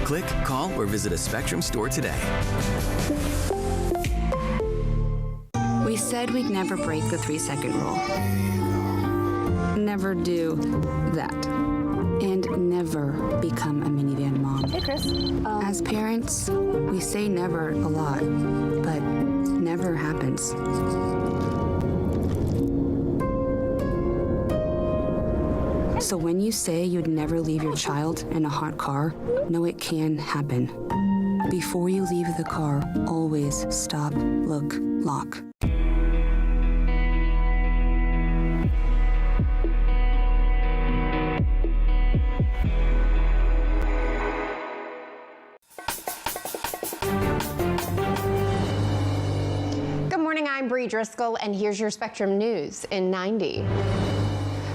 Click, call, or visit a Spectrum store today. We said we'd never break the 3-second rule. Never do that. And never become a minivan mom. Hey, Chris. As parents, we say never a lot, but never happens. So when you say you'd never leave your child in a hot car, know it can happen. Before you leave the car, always stop, look, lock. Good morning, I'm Bree Driscoll, and here's your Spectrum News in 90.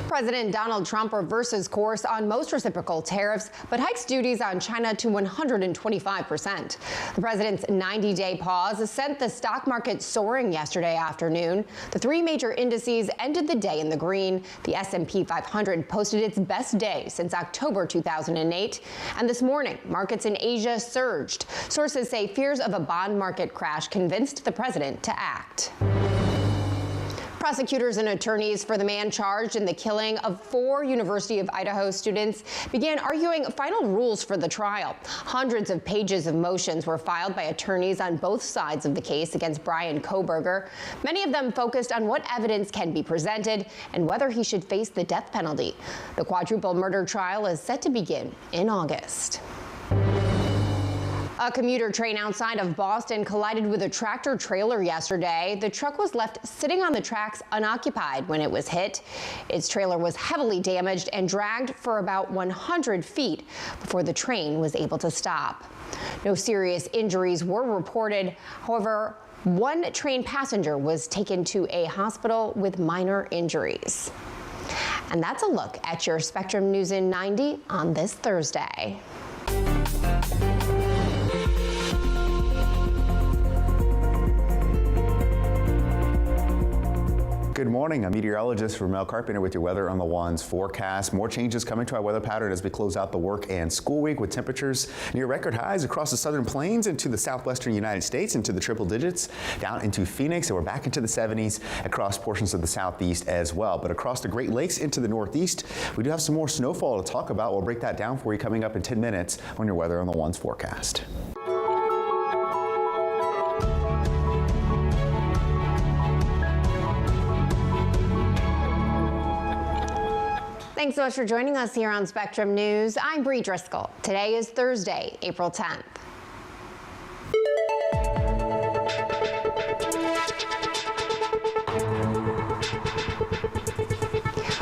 President Donald Trump reverses course on most reciprocal tariffs, but hikes duties on China to 125%. The president's 90-day pause sent the stock market soaring yesterday afternoon. The three major indices ended the day in the green. The S&P 500 posted its best day since October 2008. And this morning, markets in Asia surged. Sources say fears of a bond market crash convinced the president to act. Prosecutors and attorneys for the man charged in the killing of 4 University of Idaho students began arguing final rules for the trial. Hundreds of pages of motions were filed by attorneys on both sides of the case against Brian Kohberger. Many of them focused on what evidence can be presented and whether he should face the death penalty. The quadruple murder trial is set to begin in August. A commuter train outside of Boston collided with a tractor trailer yesterday. The truck was left sitting on the tracks unoccupied when it was hit. Its trailer was heavily damaged and dragged for about 100 feet before the train was able to stop. No serious injuries were reported. However, one train passenger was taken to a hospital with minor injuries. And that's a look at your Spectrum News in 90 on this Thursday. Good morning. I'm meteorologist Ramel Carpenter with your Weather on the Ones forecast. More changes coming to our weather pattern as we close out the work and school week with temperatures near record highs across the southern plains into the southwestern United States into the triple digits, down into Phoenix, and we're back into the 70s across portions of the southeast as well. But across the Great Lakes into the northeast, we do have some more snowfall to talk about. We'll break that down for you coming up in 10 minutes on your Weather on the Ones forecast. Thanks so much for joining us here on Spectrum News. I'm Bree Driscoll. Today is Thursday, April 10th.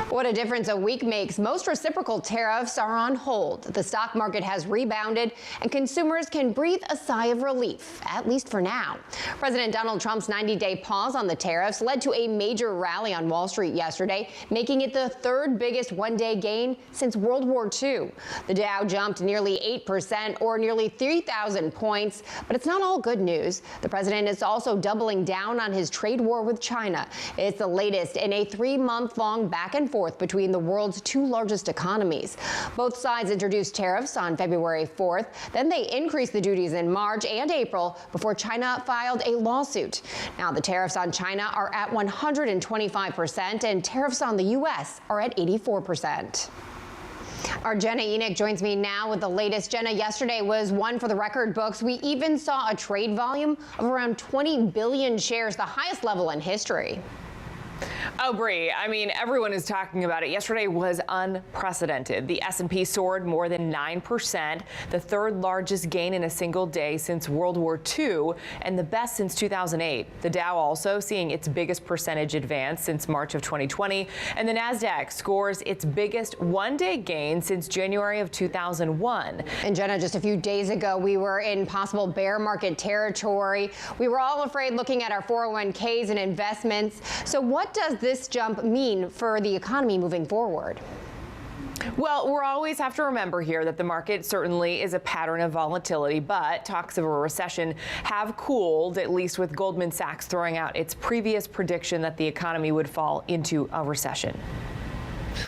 What a difference a week makes. Most reciprocal tariffs are on hold. The stock market has rebounded and consumers can breathe a sigh of relief, at least for now. President Donald Trump's 90-day pause on the tariffs led to a major rally on Wall Street yesterday, making it the third biggest one-day gain since World War II. The Dow jumped nearly 8% or nearly 3,000 points, but it's not all good news. The president is also doubling down on his trade war with China. It's the latest in a 3-month-long back and forth between the world's 2 largest economies. Both sides introduced tariffs on February 4th. Then they increased the duties in March and April before China filed a lawsuit. Now the tariffs on China are at 125% and tariffs on the U.S. are at 84%. Our Jenna Enoch joins me now with the latest. Jenna, yesterday was one for the record books. We even saw a trade volume of around 20 billion shares, the highest level in history. Oh, Bree, I mean, everyone is talking about it. Yesterday was unprecedented. The S&P soared more than 9%, the third largest gain in a single day since World War II, and the best since 2008. The Dow also seeing its biggest percentage advance since March of 2020, and the NASDAQ scores its biggest one-day gain since January of 2001. And Jenna, just a few days ago, we were in possible bear market territory. We were all afraid looking at our 401ks and investments. So what does this jump mean for the economy moving forward? Well, we'll always have to remember here that the market certainly is a pattern of volatility, but talks of a recession have cooled, at least with Goldman Sachs throwing out its previous prediction that the economy would fall into a recession.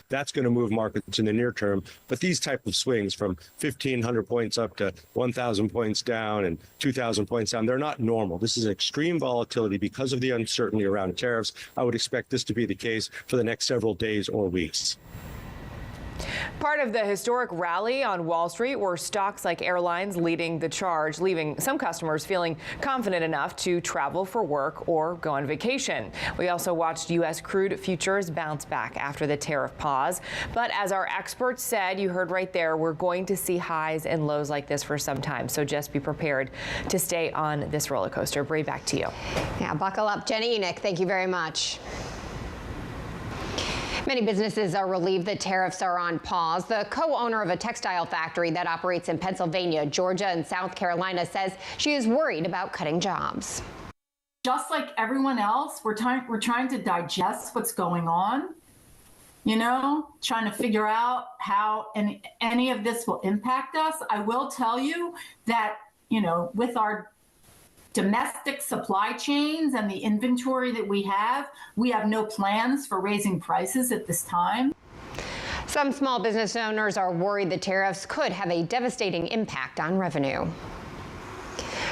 That's going to move markets in the near term. But these type of swings from 1,500 points up to 1,000 points down and 2,000 points down, they're not normal. This is extreme volatility because of the uncertainty around tariffs. I would expect this to be the case for the next several days or weeks. Part of the historic rally on Wall Street were stocks like airlines leading the charge, leaving some customers feeling confident enough to travel for work or go on vacation. We also watched U.S. crude futures bounce back after the tariff pause. But as our experts said, you heard right there, we're going to see highs and lows like this for some time. So just be prepared to stay on this roller coaster. Bree, back to you. Yeah, buckle up. Jenny Enoch, thank you very much. Many businesses are relieved that tariffs are on pause. The co-owner of a textile factory that operates in Pennsylvania, Georgia, and South Carolina says she is worried about cutting jobs. Just like everyone else, we're trying to digest what's going on, you know, trying to figure out how any of this will impact us. I will tell you that, you know, with our domestic supply chains and the inventory that we have no plans for raising prices at this time. Some small business owners are worried the tariffs could have a devastating impact on revenue.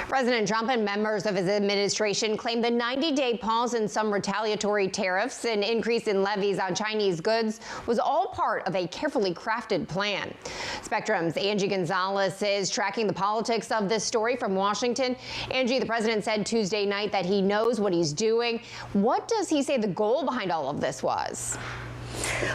President Trump and members of his administration claim the 90-day pause in some retaliatory tariffs and increase in levies on Chinese goods was all part of a carefully crafted plan. Spectrum's Angie Gonzalez is tracking the politics of this story from Washington. Angie, the president said Tuesday night that he knows what he's doing. What does he say the goal behind all of this was?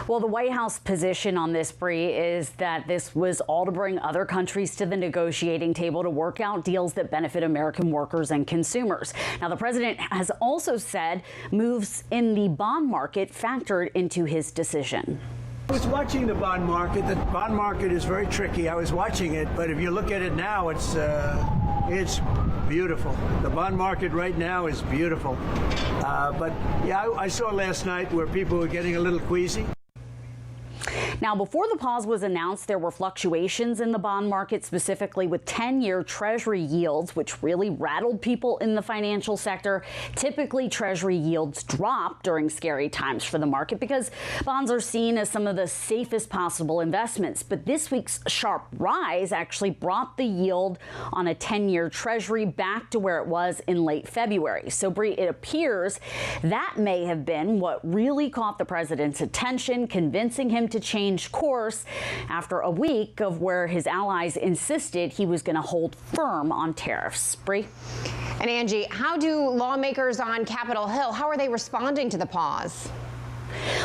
Well, the White House position on this, Bree, is that this was all to bring other countries to the negotiating table to work out deals that benefit American workers and consumers. Now, the president has also said moves in the bond market factored into his decision. I was watching the bond market. The bond market is very tricky. I was watching it, but if you look at it now, it's beautiful. The bond market right now is beautiful. But yeah, I saw last night where people were getting a little queasy. Now, before the pause was announced, there were fluctuations in the bond market, specifically with 10-year Treasury yields, which really rattled people in the financial sector. Typically, Treasury yields drop during scary times for the market because bonds are seen as some of the safest possible investments. But this week's sharp rise actually brought the yield on a 10-year Treasury back to where it was in late February. So, Bree, it appears that may have been what really caught the president's attention, convincing him to change course after a week of where his allies insisted he was going to hold firm on tariffs. Bree? And Angie, how do lawmakers on Capitol Hill, how are they responding to the pause?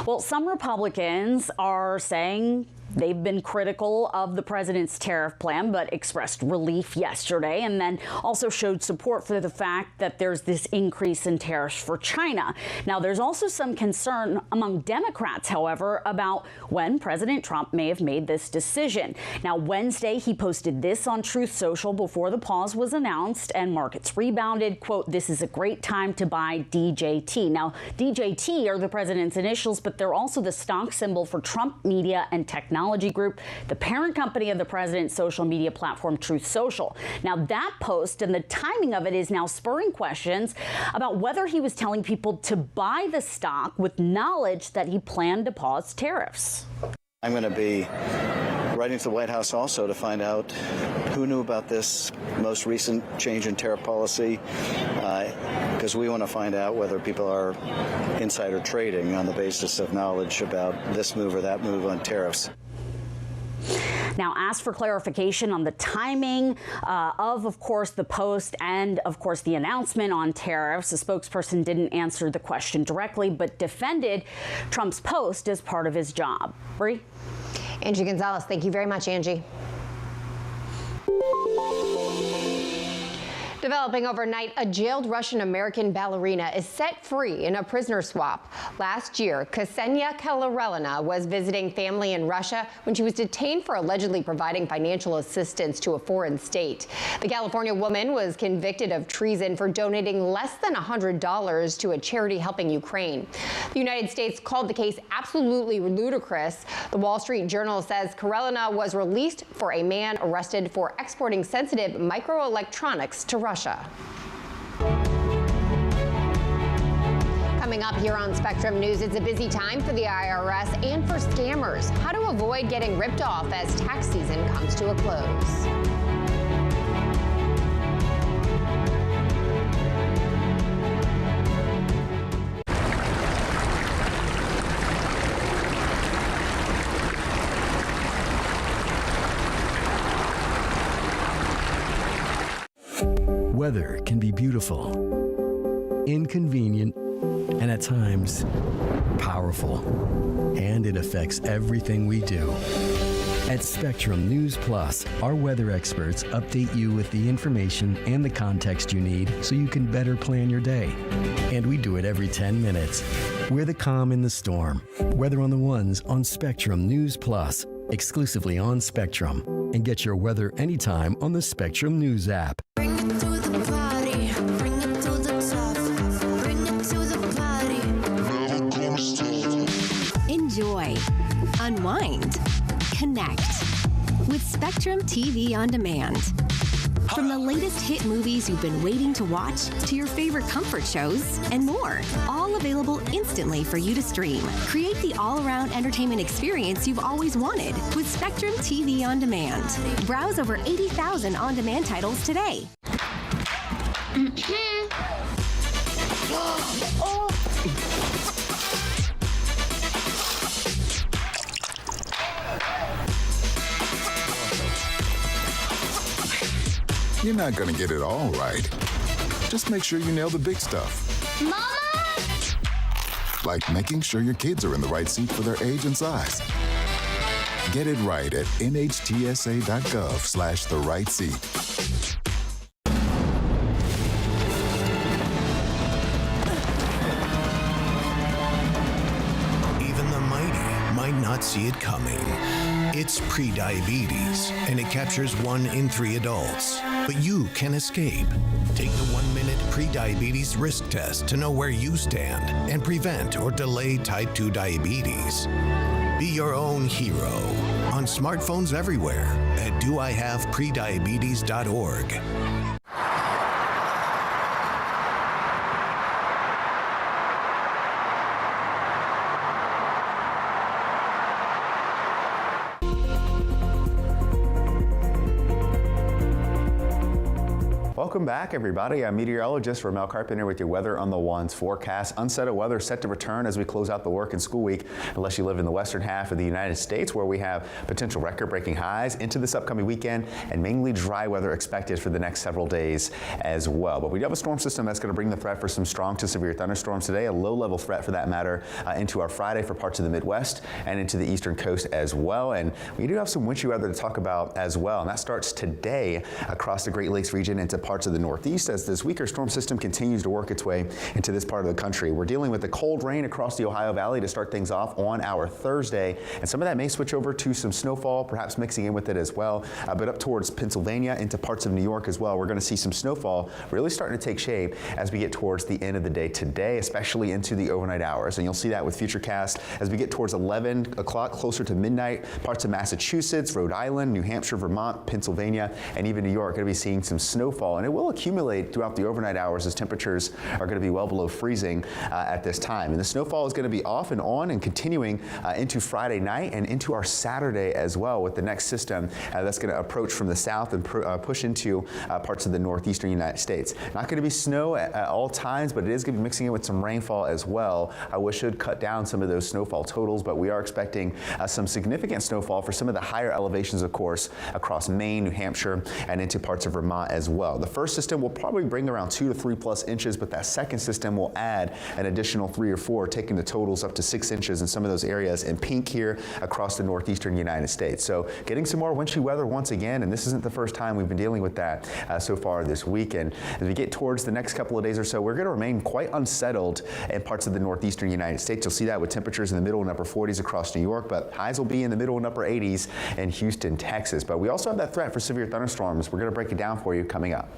Well, some Republicans are saying they've been critical of the president's tariff plan, but expressed relief yesterday and then also showed support for the fact that there's this increase in tariffs for China. Now, there's also some concern among Democrats, however, about when President Trump may have made this decision. Now, Wednesday, he posted this on Truth Social before the pause was announced and markets rebounded. Quote, "This is a great time to buy DJT." Now, DJT are the president's initials, but they're also the stock symbol for Trump Media and Technology Group, the parent company of the president's social media platform Truth Social. Now, that post and the timing of it is now spurring questions about whether he was telling people to buy the stock with knowledge that he planned to pause tariffs. I'm going to be writing to the White House also to find out who knew about this most recent change in tariff policy, because we want to find out whether people are insider trading on the basis of knowledge about this move or that move on tariffs. Now, asked for clarification on the timing of course, the post and, of course, the announcement on tariffs, the spokesperson didn't answer the question directly, but defended Trump's post as part of his job. Bree? Angie Gonzalez, thank you very much, Angie. Developing overnight, a jailed Russian-American ballerina is set free in a prisoner swap. Last year, Ksenia Karelina was visiting family in Russia when she was detained for allegedly providing financial assistance to a foreign state. The California woman was convicted of treason for donating less than $100 to a charity helping Ukraine. The United States called the case absolutely ludicrous. The Wall Street Journal says Karelina was released for a man arrested for exporting sensitive microelectronics to Russia. Coming Coming up here on Spectrum News, it's a busy time for the IRS and for scammers. How to avoid getting ripped off as tax season comes to a close. Weather can be beautiful, inconvenient, and at times powerful. And it affects everything we do. At Spectrum News Plus, our weather experts update you with the information and the context you need so you can better plan your day. And we do it every 10 minutes. We're the calm in the storm. Weather on the Ones on Spectrum News Plus, exclusively on Spectrum. And get your weather anytime on the Spectrum News app. Enjoy, unwind, connect with Spectrum TV On Demand. From the latest hit movies you've been waiting to watch to your favorite comfort shows and more, all available instantly for you to stream. Create the all-around entertainment experience you've always wanted with Spectrum TV On Demand. Browse over 80,000 on-demand titles today. You're not going to get it all right. Just make sure you nail the big stuff. Mama! Like making sure your kids are in the right seat for their age and size. Get it right at nhtsa.gov/the-right-seat. Even the mighty might not see it coming. It's prediabetes, and it captures 1 in 3 adults. But you can escape. Take the 1-minute prediabetes risk test to know where you stand and prevent or delay type 2 diabetes. Be your own hero on smartphones everywhere at doihaveprediabetes.org. Welcome back, everybody. I'm meteorologist Ramel Carpenter with your Weather on the Ones forecast. Unsettled weather set to return as we close out the work and school week, unless you live in the western half of the United States, where we have potential record-breaking highs into this upcoming weekend and mainly dry weather expected for the next several days as well. But we do have a storm system that's going to bring the threat for some strong to severe thunderstorms today, a low-level threat for that matter, into our Friday for parts of the Midwest and into the eastern coast as well. And we do have some wintry weather to talk about as well, and that starts today across the Great Lakes region into parts of the Northeast as this weaker storm system continues to work its way into this part of the country. We're dealing with the cold rain across the Ohio Valley to start things off on our Thursday, and some of that may switch over to some snowfall, perhaps mixing in with it as well, but up towards Pennsylvania into parts of New York as well. We're going to see some snowfall really starting to take shape as we get towards the end of the day today, especially into the overnight hours, and you'll see that with Futurecast as we get towards 11 o'clock, closer to midnight. Parts of Massachusetts, Rhode Island, New Hampshire, Vermont, Pennsylvania, and even New York are going to be seeing some snowfall, and it will accumulate throughout the overnight hours as temperatures are going to be well below freezing at this time. And the snowfall is going to be off and on and continuing into Friday night and into our Saturday as well, with the next system that's going to approach from the south and push into parts of the northeastern United States. Not going to be snow at all times, but it is going to be mixing in with some rainfall as well, which should cut down some of those snowfall totals. But we are expecting some significant snowfall for some of the higher elevations, of course, across Maine, New Hampshire, and into parts of Vermont as well. The first system will probably bring around 2 to 3+ inches, but that second system will add an additional 3 or 4, taking the totals up to 6 inches in some of those areas in pink here across the northeastern United States. So getting some more wintry weather once again, and this isn't the first time we've been dealing with that so far this weekend. As we get towards the next couple of days or so, we're going to remain quite unsettled in parts of the northeastern United States. You'll see that with temperatures in the middle and upper 40s across New York, but highs will be in the middle and upper 80s in Houston, Texas. But we also have that threat for severe thunderstorms. We're going to break it down for you coming up.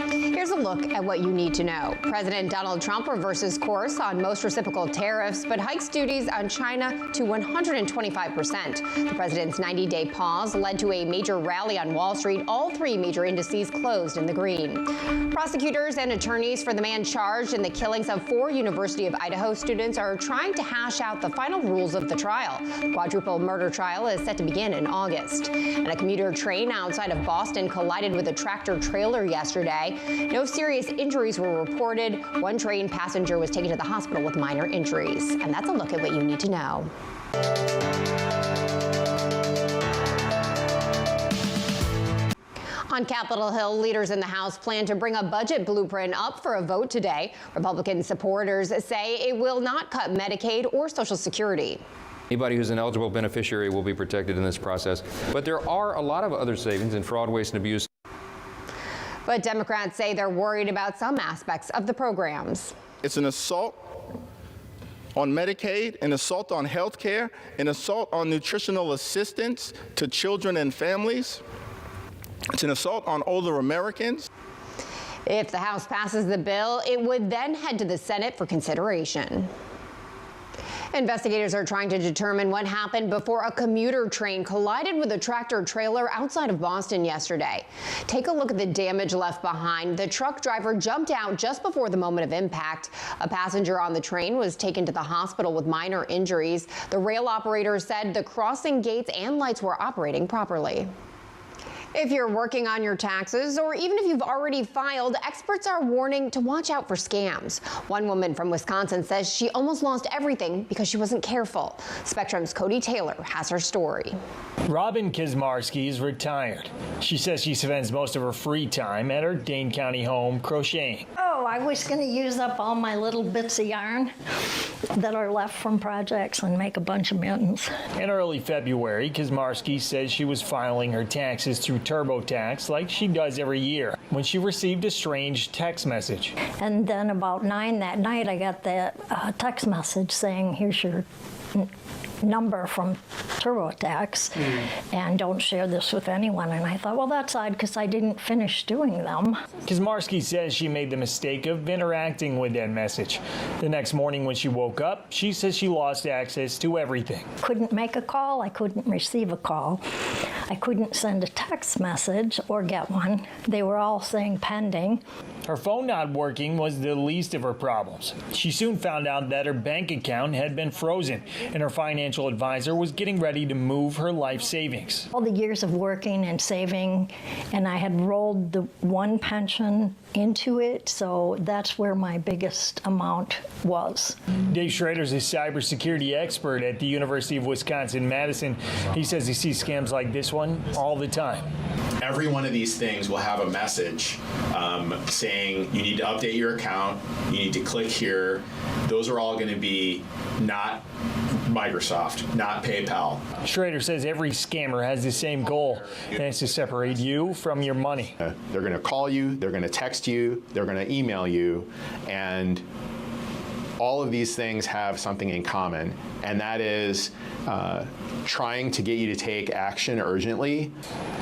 Here's a look at what you need to know. President Donald Trump reverses course on most reciprocal tariffs, but hikes duties on China to 125%. The president's 90-day pause led to a major rally on Wall Street. All three major indices closed in the green. Prosecutors and attorneys for the man charged in the killings of 4 University of Idaho students are trying to hash out the final rules of the trial. The quadruple murder trial is set to begin in August. And a commuter train outside of Boston collided with a tractor trailer yesterday. No serious injuries were reported. One train passenger was taken to the hospital with minor injuries. And that's a look at what you need to know. On Capitol Hill, leaders in the House plan to bring a budget blueprint up for a vote today. Republican supporters say it will not cut Medicaid or Social Security. Anybody who's an eligible beneficiary will be protected in this process. But there are a lot of other savings in fraud, waste, and abuse. But Democrats say they're worried about some aspects of the programs. It's an assault on Medicaid, an assault on health care, an assault on nutritional assistance to children and families. It's an assault on older Americans. If the House passes the bill, it would then head to the Senate for consideration. Investigators are trying to determine what happened before a commuter train collided with a tractor trailer outside of Boston yesterday. Take a look at the damage left behind. The truck driver jumped out just before the moment of impact. A passenger on the train was taken to the hospital with minor injuries. The rail operator said the crossing gates and lights were operating properly. If you're working on your taxes, or even if you've already filed, experts are warning to watch out for scams. One woman from Wisconsin says she almost lost everything because she wasn't careful. Spectrum's Cody Taylor has her story. Robin Kizmarski is retired. She says she spends most of her free time at her Dane County home crocheting. Oh, I was going to use up all my little bits of yarn that are left from projects and make a bunch of mittens. In early February, Kizmarski says she was filing her taxes through TurboTax like she does every year when she received a strange text message. And then about 9 that night, I got that text message saying, here's your number from TurboTax, and don't share this with anyone. And I thought, well, that's odd because I didn't finish doing them. Kizmarski says she made the mistake of interacting with that message. The next morning when she woke up, she says she lost access to everything. Couldn't make a call. I couldn't receive a call. I couldn't send a text message or get one. They were all saying pending. Her phone not working was the least of her problems. She soon found out that her bank account had been frozen, and her financial advisor was getting ready to move her life savings. All the years of working and saving, and I had rolled the one pension into it, so that's where my biggest amount was. Dave Schrader's a cybersecurity expert at the University of Wisconsin-Madison. He says he sees scams like this one all the time. Every one of these things will have a message saying you need to update your account, you need to click here. Those are all going to be not Microsoft, not PayPal. Schrader says every scammer has the same goal, and it's to separate you from your money. They're going to call you, they're going to text you, they're going to email you, and all of these things have something in common, and that is trying to get you to take action urgently.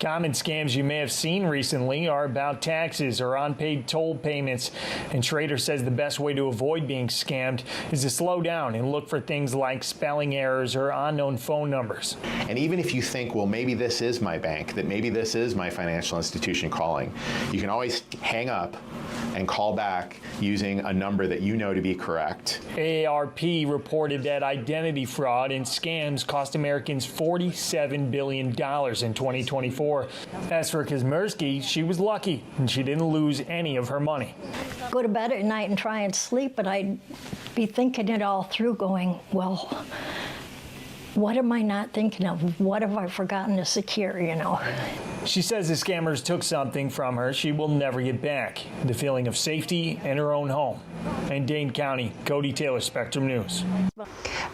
Common scams you may have seen recently are about taxes or unpaid toll payments, and Schrader says the best way to avoid being scammed is to slow down and look for things like spelling errors or unknown phone numbers. And even if you think, well, maybe this is my bank, that maybe this is my financial institution calling, you can always hang up and call back using a number that you know to be correct. AARP reported that identity fraud and scams cost Americans $47 billion in 2024. As for Kizmarski, she was lucky and she didn't lose any of her money. Go to bed at night and try and sleep, but I'd be thinking it all through going, well, what am I not thinking of? What have I forgotten to secure, you know? She says the scammers took something from her she will never get back, the feeling of safety in her own home. In Dane County, Cody Taylor, Spectrum News.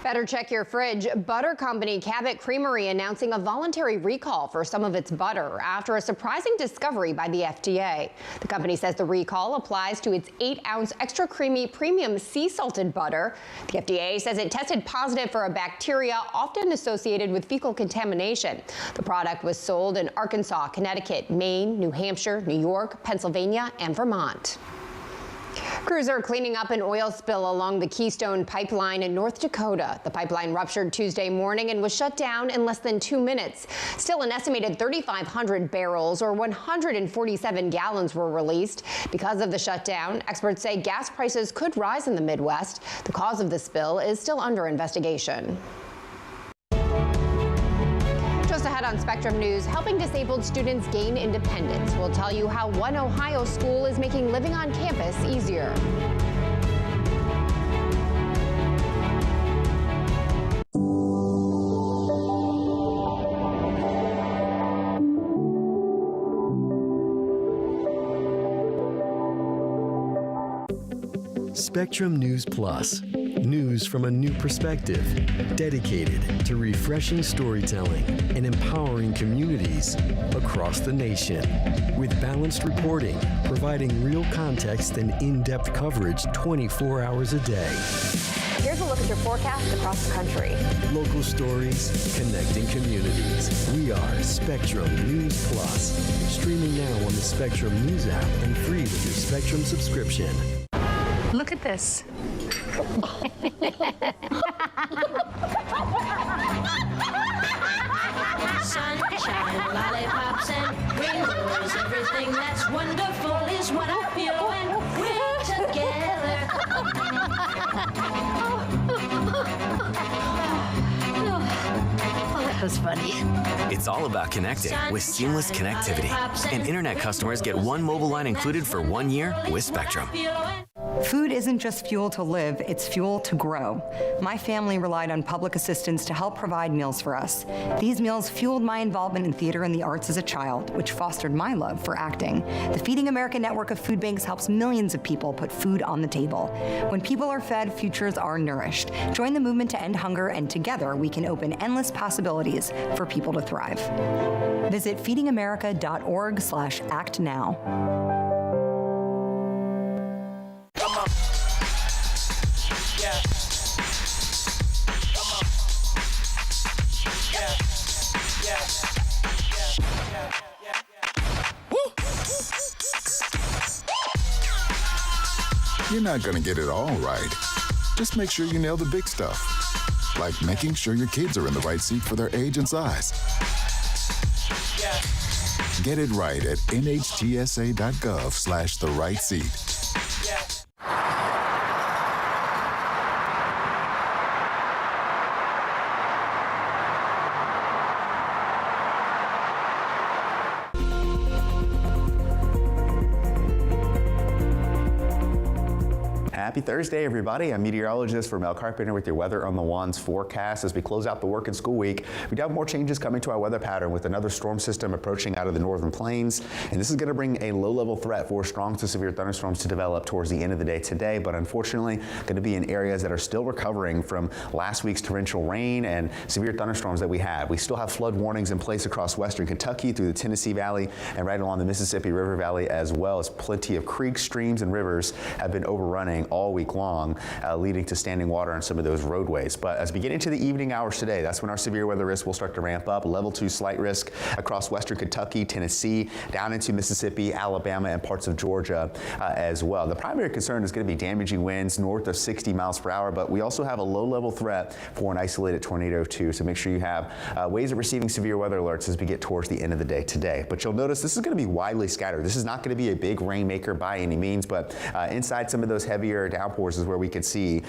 Better check your fridge. Butter company Cabot Creamery announcing a voluntary recall for some of its butter after a surprising discovery by the FDA. The company says the recall applies to its 8-ounce extra creamy premium sea salted butter. The FDA says it tested positive for a bacteria often associated with fecal contamination. The product was sold in Arkansas, Connecticut, Maine, New Hampshire, New York, Pennsylvania, and Vermont. Crews are cleaning up an oil spill along the Keystone Pipeline in North Dakota. The pipeline ruptured Tuesday morning and was shut down in less than 2 minutes. Still, an estimated 3,500 barrels or 147 gallons were released. Because of the shutdown, experts say gas prices could rise in the Midwest. The cause of the spill is still under investigation. Just ahead on Spectrum News, helping disabled students gain independence. We'll tell you how one Ohio school is making living on campus easier. Spectrum News Plus. News from a new perspective, dedicated to refreshing storytelling and empowering communities across the nation. With balanced reporting, providing real context and in-depth coverage 24 hours a day. Here's a look at your forecast across the country. Local stories, connecting communities. We are Spectrum News Plus. Streaming now on the Spectrum News app and free with your Spectrum subscription. Look at this. Sunshine, lollipops, and rainbows. Everything that's wonderful is what I feel when we're together. That was funny. It's all about connecting with seamless connectivity. And internet customers get one mobile line included for 1 year with Spectrum. Food isn't just fuel to live, it's fuel to grow. My family relied on public assistance to help provide meals for us. These meals fueled my involvement in theater and the arts as a child, which fostered my love for acting. The Feeding America network of food banks helps millions of people put food on the table. When people are fed, futures are nourished. Join the movement to end hunger, and together we can open endless possibilities for people to thrive. Visit feedingamerica.org/actnow. You're not going to get it all right. Just make sure you nail the big stuff, like making sure your kids are in the right seat for their age and size. Get it right at nhtsa.gov/the-right-seat. Happy Thursday, everybody. I'm meteorologist Mel Carpenter with your Weather on the Ones forecast. As we close out the work and school week, we do have more changes coming to our weather pattern with another storm system approaching out of the northern plains. And this is going to bring a low-level threat for strong to severe thunderstorms to develop towards the end of the day today. But unfortunately, going to be in areas that are still recovering from last week's torrential rain and severe thunderstorms that we had. We still have flood warnings in place across western Kentucky through the Tennessee Valley and right along the Mississippi River Valley, as well as plenty of creeks, streams, and rivers have been overrunning all week long, leading to standing water on some of those roadways. But as we get into the evening hours today, that's when our severe weather risk will start to ramp up. Level 2 slight risk across western Kentucky, Tennessee, down into Mississippi, Alabama, and parts of Georgia as well. The primary concern is going to be damaging winds north of 60 miles per hour, but we also have a low-level threat for an isolated tornado too. So make sure you have ways of receiving severe weather alerts as we get towards the end of the day today. But you'll notice this is going to be widely scattered. This is not going to be a big rainmaker by any means, but inside some of those heavier downpours is where we can see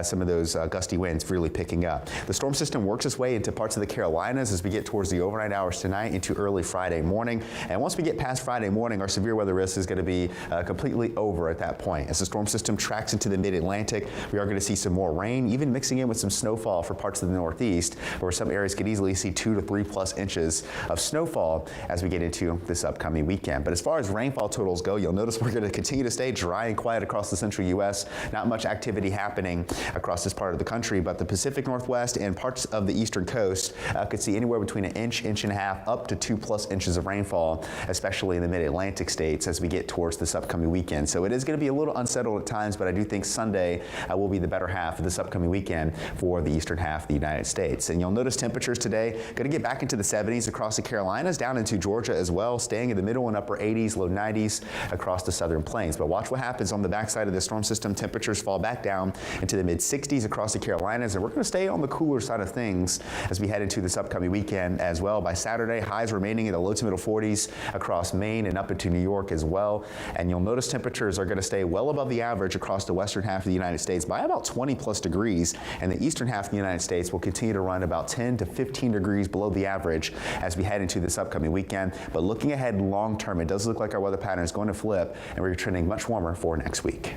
some of those gusty winds really picking up. The storm system works its way into parts of the Carolinas as we get towards the overnight hours tonight into early Friday morning. And once we get past Friday morning, our severe weather risk is going to be completely over at that point. As the storm system tracks into the mid-Atlantic, we are going to see some more rain, even mixing in with some snowfall for parts of the Northeast, where some areas could easily see 2 to 3+ inches of snowfall as we get into this upcoming weekend. But as far as rainfall totals go, you'll notice we're going to continue to stay dry and quiet across the central U.S. Not much activity happening across this part of the country, but the Pacific Northwest and parts of the eastern coast could see anywhere between an inch, inch and a half, up to 2+ inches of rainfall, especially in the mid-Atlantic states as we get towards this upcoming weekend. So it is going to be a little unsettled at times, but I do think Sunday will be the better half of this upcoming weekend for the eastern half of the United States. And you'll notice temperatures today going to get back into the 70s across the Carolinas, down into Georgia as well, staying in the middle and upper 80s, low 90s across the southern plains. But watch what happens on the backside of the storm system. Temperatures fall back down into the mid-60s across the Carolinas, and we're going to stay on the cooler side of things as we head into this upcoming weekend as well. By Saturday, highs remaining in the low to middle 40s across Maine and up into New York as well. And you'll notice temperatures are going to stay well above the average across the western half of the United States by about 20+ degrees, and the eastern half of the United States will continue to run about 10 to 15 degrees below the average as we head into this upcoming weekend. But looking ahead long term, it does look like our weather pattern is going to flip, and we're trending much warmer for next week.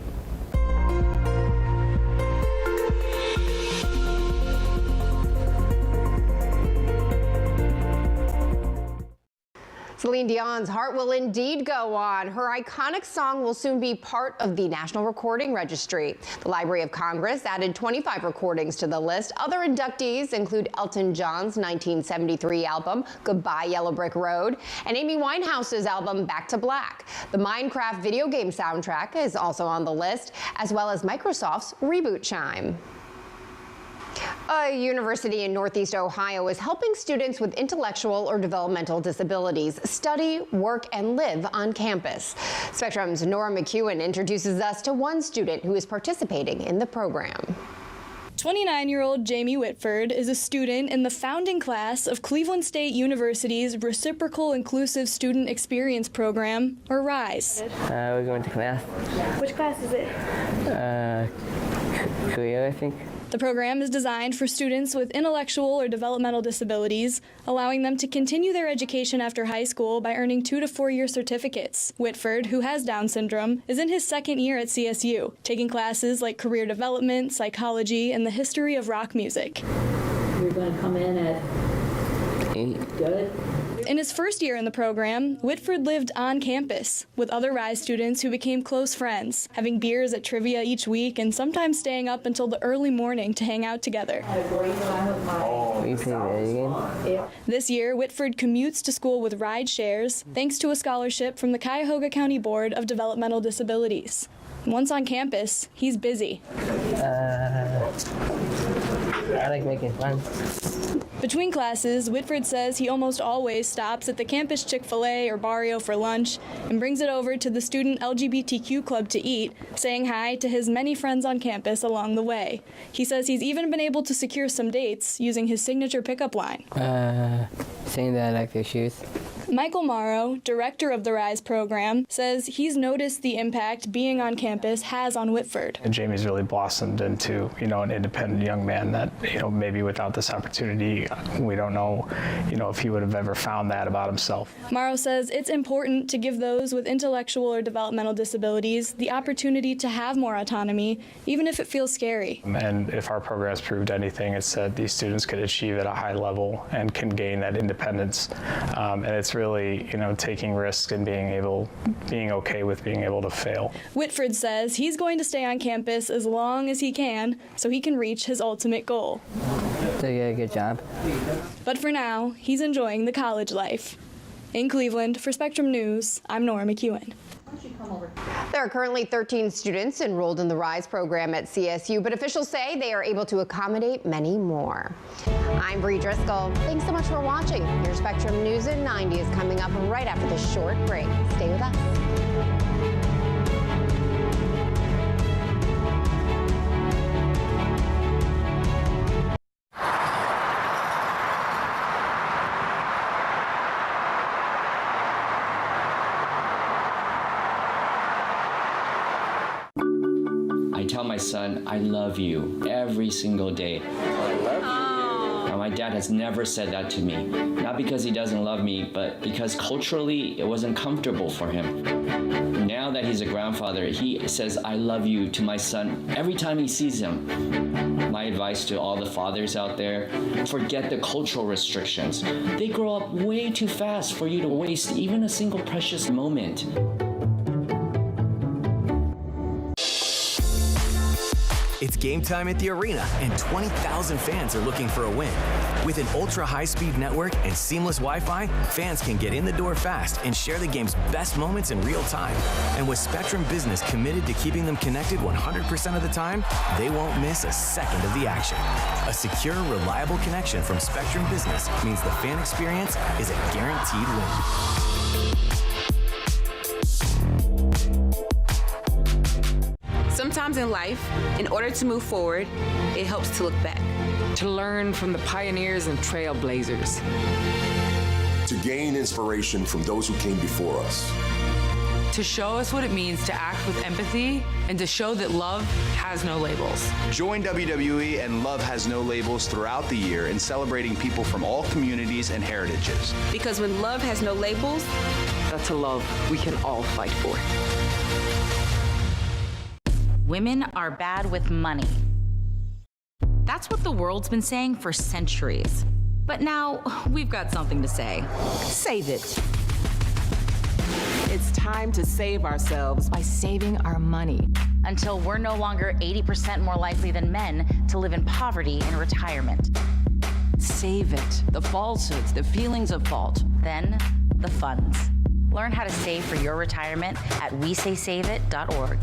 Celine Dion's Heart Will Indeed Go On. Her iconic song will soon be part of the National Recording Registry. The Library of Congress added 25 recordings to the list. Other inductees include Elton John's 1973 album, Goodbye Yellow Brick Road, and Amy Winehouse's album, Back to Black. The Minecraft video game soundtrack is also on the list, as well as Microsoft's Reboot Chime. A university in Northeast Ohio is helping students with intellectual or developmental disabilities study, work, and live on campus. Spectrum's Nora McEwen introduces us to one student who is participating in the program. 29-year-old Jamie Whitford is a student in the founding class of Cleveland State University's Reciprocal Inclusive Student Experience Program, or RISE. We're going to class. Which class is it? Career, I think. The program is designed for students with intellectual or developmental disabilities, allowing them to continue their education after high school by earning 2 to 4 year certificates. Whitford, who has Down syndrome, is in his second year at CSU, taking classes like career development, psychology, and the history of rock music. You're going to come in at 8. Good. In his first year in the program, Whitford lived on campus with other RISE students who became close friends, having beers at trivia each week and sometimes staying up until the early morning to hang out together. This year, Whitford commutes to school with ride shares thanks to a scholarship from the Cuyahoga County Board of Developmental Disabilities. Once on campus, he's busy. I like making fun. Between classes, Whitford says he almost always stops at the campus Chick-fil-A or Barrio for lunch and brings it over to the student LGBTQ club to eat, saying hi to his many friends on campus along the way. He says he's even been able to secure some dates using his signature pickup line. Saying that I like their shoes. Michael Morrow, director of the RISE program, says he's noticed the impact being on campus has on Whitford. And Jamie's really blossomed into, an independent young man that, maybe without this opportunity, we don't know, if he would have ever found that about himself. Morrow says it's important to give those with intellectual or developmental disabilities the opportunity to have more autonomy, even if it feels scary. And if our program's proved anything, it's that these students could achieve at a high level and can gain that independence. And it's really, taking risks and being okay with being able to fail. Whitford says he's going to stay on campus as long as he can so he can reach his ultimate goal. So you did a good job. But for now, he's enjoying the college life. In Cleveland, for Spectrum News, I'm Nora McEwen. There are currently 13 students enrolled in the RISE program at CSU, but officials say they are able to accommodate many more. I'm Bree Driscoll. Thanks so much for watching. Your Spectrum News at 90 is coming up right after this short break. Stay with us. I tell my son, I love you every single day. I love you. Now, my dad has never said that to me. Not because he doesn't love me, but because culturally it wasn't comfortable for him. Now that he's a grandfather, he says, I love you to my son every time he sees him. My advice to all the fathers out there, forget the cultural restrictions. They grow up way too fast for you to waste even a single precious moment. It's game time at the arena, and 20,000 fans are looking for a win. With an ultra-high-speed network and seamless Wi-Fi, fans can get in the door fast and share the game's best moments in real time. And with Spectrum Business committed to keeping them connected 100% of the time, they won't miss a second of the action. A secure, reliable connection from Spectrum Business means the fan experience is a guaranteed win. Sometimes in life, in order to move forward, it helps to look back. To learn from the pioneers and trailblazers. To gain inspiration from those who came before us. To show us what it means to act with empathy and to show that love has no labels. Join WWE and Love Has No Labels throughout the year in celebrating people from all communities and heritages. Because when love has no labels, that's a love we can all fight for. Women are bad with money. That's what the world's been saying for centuries. But now we've got something to say. Save it. It's time to save ourselves by saving our money. Until we're no longer 80% more likely than men to live in poverty in retirement. Save it. The falsehoods, the feelings of fault. Then, the funds. Learn how to save for your retirement at WeSaySaveIt.org.